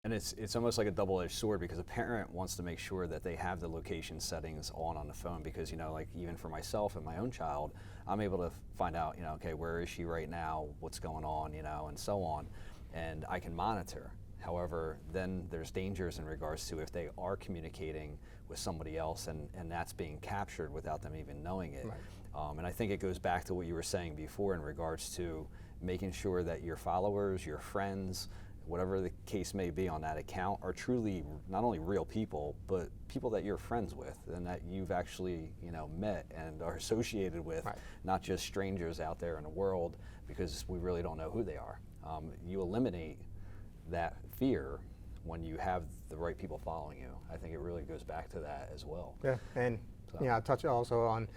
And it's almost like a double-edged sword, because a parent wants to make sure that they have the location settings on the phone, because, you know, like even for myself and my own child, I'm able to find out, you know, okay, where is she right now, what's going on, you know, and so on, and I can monitor. However, then there's dangers in regards to if they are communicating with somebody else and that's being captured without them even knowing it. Right. And I think it goes back to what you were saying before in regards to making sure that your followers, your friends, whatever the case may be on that account, are truly not only real people, but people that you're friends with and that you've actually, you know, met and are associated with, Right. not just strangers out there in the world, because we really don't know who they are. You eliminate that fear when you have the right people following you. I think it really goes back to that as well. Yeah, and So. I touch also on,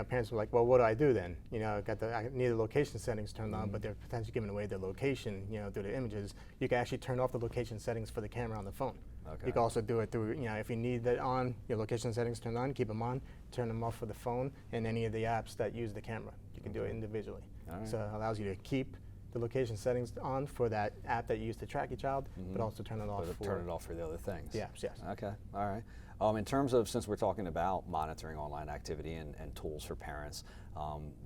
parents were like, well, what do I do then? I need the location settings turned on, but they're potentially giving away their location, through the images. You can actually turn off the location settings for the camera on the phone. Okay. You can also do it through, if you need that on, your location settings turned on, keep them on, turn them off for the phone, and any of the apps that use the camera. You can do it individually. All right. So it allows you to keep the location settings on for that app that you use to track your child, but also turn it off for... Turn it off for the other things. Yeah, yes. Okay, all right. In terms of, since we're talking about monitoring online activity and tools for parents,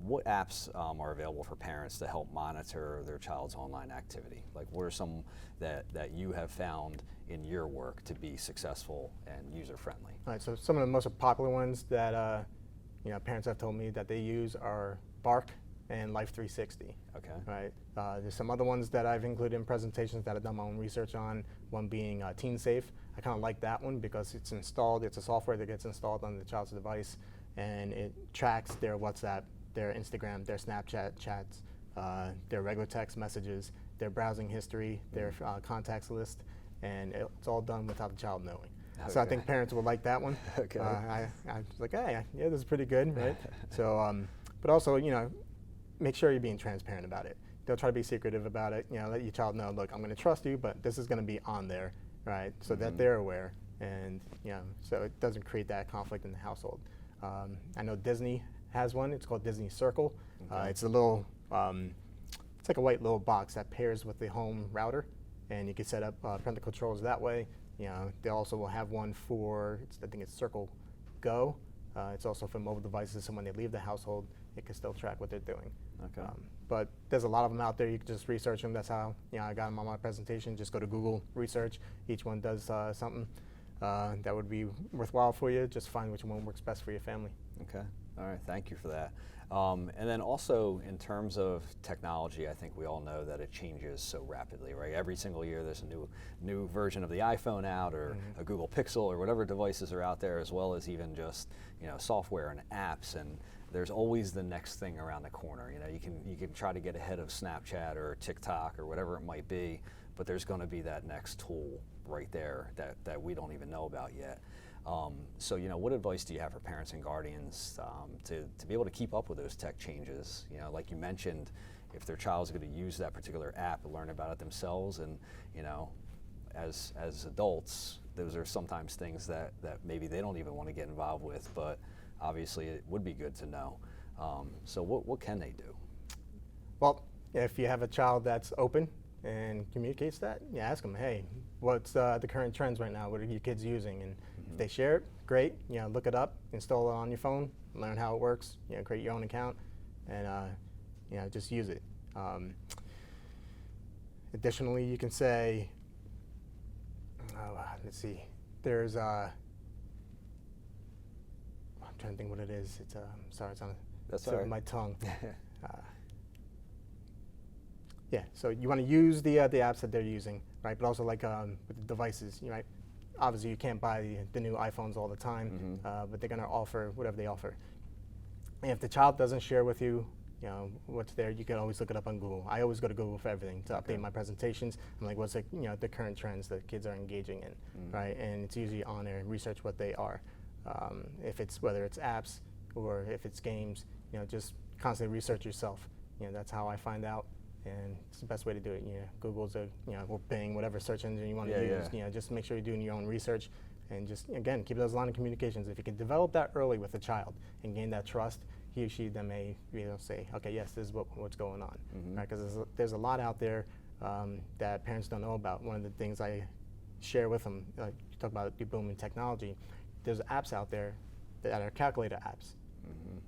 what apps are available for parents to help monitor their child's online activity? Like, what are some that you have found in your work to be successful and user-friendly? All right, so some of the most popular ones that parents have told me that they use are Bark and Life 360. Okay. Right. There's some other ones that I've included in presentations that I've done my own research on. One being Teen Safe. I kind of like that one because it's installed. It's a software that gets installed on the child's device, and it tracks their WhatsApp, their Instagram, their Snapchat chats, their regular text messages, their browsing history, their contacts list, and it's all done without the child knowing. Okay. So I think parents will like that one. Okay. I was like, hey, yeah, this is pretty good, right? So, but also, make sure you're being transparent about it. Don't try to be secretive about it. Let your child know, look, I'm going to trust you, but this is going to be on there, right? So that they're aware, and so it doesn't create that conflict in the household. I know Disney has one. It's called Disney Circle. Okay. It's a little, it's like a white little box that pairs with the home router, and you can set up parental controls that way. They also will have one for, I think it's Circle Go. It's also for mobile devices, so when they leave the household, it can still track what they're doing. Okay. But there's a lot of them out there. You can just research them. That's how I got them on my presentation. Just go to Google, research. Each one does something that would be worthwhile for you. Just find which one works best for your family. Okay. All right. Thank you for that. And then also in terms of technology, I think we all know that it changes so rapidly, right? Every single year there's a new version of the iPhone out, or a Google Pixel, or whatever devices are out there, as well as even just software and apps. And there's always the next thing around the corner. You can try to get ahead of Snapchat or TikTok or whatever it might be, but there's going to be that next tool right there that we don't even know about yet. So what advice do you have for parents and guardians to be able to keep up with those tech changes? Like you mentioned, if their child's going to use that particular app, learn about it themselves, and as adults, those are sometimes things that maybe they don't even want to get involved with, but obviously it would be good to know. So what can they do? Well, if you have a child that's open and communicates that, ask them, hey, what's the current trends right now? What are your kids using? And if they share it, great. Look it up, install it on your phone, learn how it works. Create your own account, and just use it. Additionally, you can say, let's see, there's I'm trying to think what it is. It's sorry, it's on the tip of my tongue. Yeah, so you want to use the apps that they're using, right? But also like with the devices, right? Obviously, you can't buy the new iPhones all the time, but they're going to offer whatever they offer. And if the child doesn't share with you, what's there, you can always look it up on Google. I always go to Google for everything to update my presentations. I'm like, what's the current trends that kids are engaging in, right? And it's usually on there, and research what they are. Whether it's apps or if it's games, just constantly research yourself. That's how I find out. And it's the best way to do it. Google's or Bing, whatever search engine you want to use. Just make sure you're doing your own research, and just again keep those line of communications. If you can develop that early with a child and gain that trust, he or she then may say, okay, yes, this is what's going on, right? Because there's a lot out there that parents don't know about. One of the things I share with them. Like you talk about the boom in technology. There's apps out there that are calculator apps.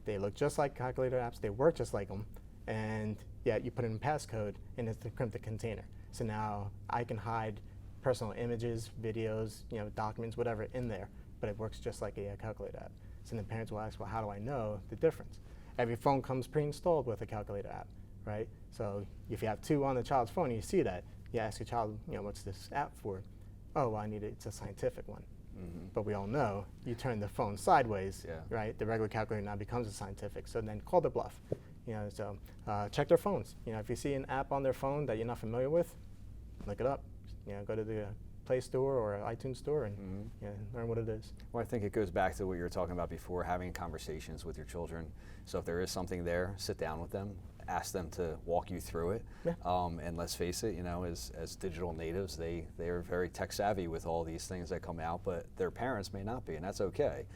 They look just like calculator apps. They work just like them, and yet you put in a passcode and it's the encrypted container. So now I can hide personal images, videos, documents, whatever in there, but it works just like a calculator app. So then parents will ask, well, how do I know the difference? Every phone comes pre-installed with a calculator app, right? So if you have 2 on the child's phone and you see that, you ask your child, what's this app for? Oh, well, it's a scientific one. But we all know you turn the phone sideways, right? The regular calculator now becomes a scientific. So then call the bluff. So check their phones. If you see an app on their phone that you're not familiar with, look it up. Go to the Play Store or iTunes Store and learn what it is. Well, I think it goes back to what you were talking about before, having conversations with your children. So if there is something there, sit down with them, ask them to walk you through it. And let's face it, as digital natives, they are very tech savvy with all these things that come out, but their parents may not be, and that's okay.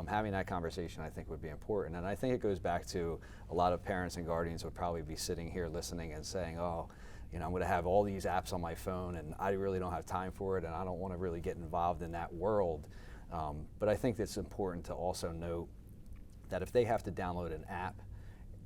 Having that conversation, I think, would be important. And I think it goes back to a lot of parents and guardians would probably be sitting here listening and saying, oh, I'm going to have all these apps on my phone, and I really don't have time for it, and I don't want to really get involved in that world. But I think it's important to also note that if they have to download an app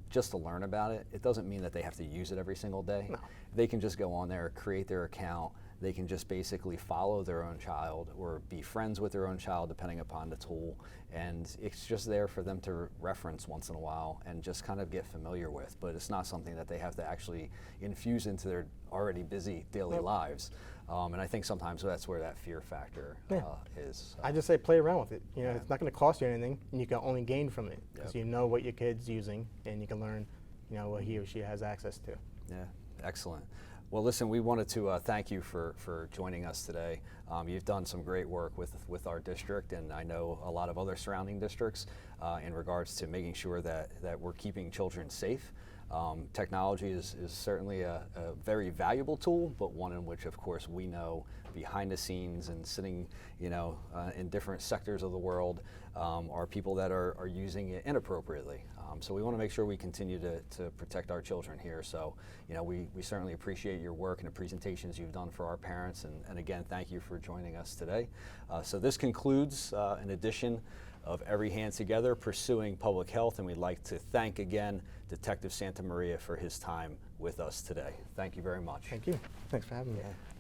just to learn about it, it doesn't mean that they have to use it every single day. No. They can just go on there, create their account. They can just basically follow their own child or be friends with their own child depending upon the tool. And it's just there for them to reference once in a while and just kind of get familiar with. But it's not something that they have to actually infuse into their already busy daily lives. And I think sometimes that's where that fear factor is. I just say play around with it. It's not going to cost you anything, and you can only gain from it because you know what your kid's using, and you can learn, what he or she has access to. Yeah, excellent. Well, listen, we wanted to thank you for joining us today. You've done some great work with our district, and I know a lot of other surrounding districts in regards to making sure that we're keeping children safe. Technology is certainly a very valuable tool, but one in which, of course, we know behind the scenes and sitting, in different sectors of the world are people that are using it inappropriately. So we want to make sure we continue to protect our children here. So, we certainly appreciate your work and the presentations you've done for our parents. And again, thank you for joining us today. So this concludes an edition of Every Hand Together, Pursuing Public Health, and we'd like to thank again Detective Santamaria for his time with us today. Thank you very much. Thank you. Thanks for having me. Yeah.